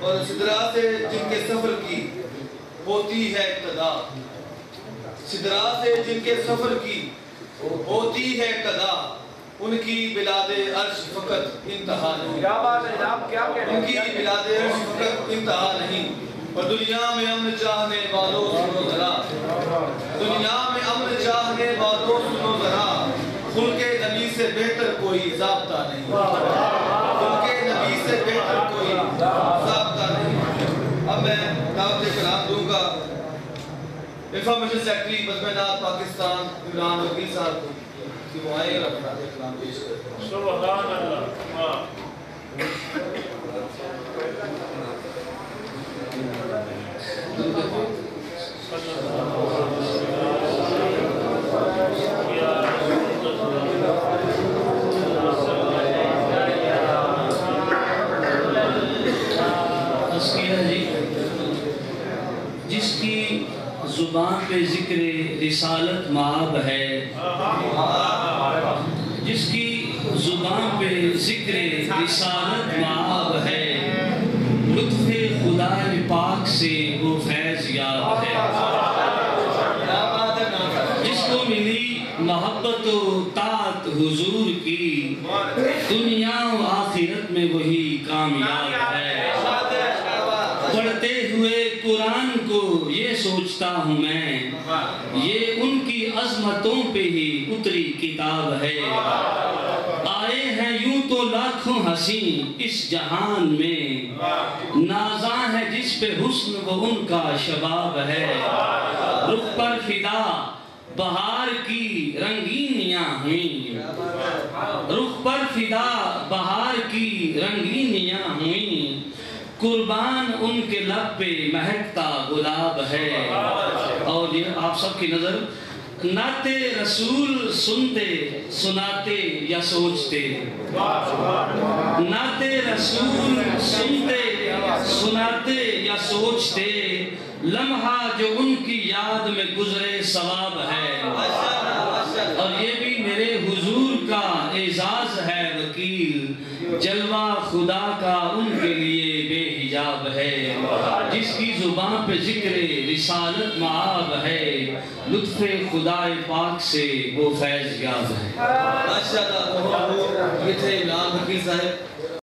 اور سدرا سے جن کے سفر کی ہوتی ہے ابتدا، سدرا سے جن کے سفر کی ہوتی ہے ابتدا، ان کی بلاد عرش فقط انتہا نہیں، ان کی بلاد عرش فقط انتہا نہیں۔ اور دنیا میں امن چاہنے والوں سنو ذرا، دنیا میں امن چاہنے والوں سنو ذرا، خلق نبی سے بہتر کوئی ضابطہ نہیں، خلق نبی سے بہتر کوئی ضابطہ نہیں۔ اب میں دعوت کلام دوں گا انفارمیشن سیکٹری بزم نعت پاکستان عمران وکیل صاحب کو کہ وہ آئے گا دعوت کلام پیش کریں۔ سبحان اللہ۔ جس کی زبان پہ ذکر رسالت مآب ہے، جس کی زبان پہ ذکر رسالت مآب ہے، لطف خدا پاک سے وہ فیض یاب ہے۔ جس کو ملی محبت و طاعت حضور کی، دنیا و آخرت میں وہی کامیاب ہے۔ پڑھتے ہوئے قرآن کو یہ سوچتا ہوں میں، یہ ان کی عظمتوں پہ ہی اتری کتاب ہے۔ آئے ہیں یوں تو لاکھوں حسین اس جہان میں، نازاں ہے جس پہ حسن وہ ان کا شباب ہے۔ رخ پر فدا بہار کی رنگینیاں ہوئیں، رخ پر فدا بہار کی رنگینیاں ہوئیں، قربان ان کے لب پہ مہکتا گلاب ہے۔ اور یہ آپ سب کی نظر، نعت رسول سنتے سناتے یا سوچتے، نعت رسول سنتے سناتے یا سوچتے، لمحہ جو ان کی یاد میں گزرے ثواب ہے۔ اور یہ بھی میرے حضور کا اعزاز ہے وکیل، جلوہ خدا کا ان کے لیے بے حجاب ہے۔ جس کی زبان پہ ذکر رسالت مآب ہے، لطف خدا پاک سے وہ فیض یاب ہے۔ ماشاءاللہ، یہ تھے عمران وکیل صاحب۔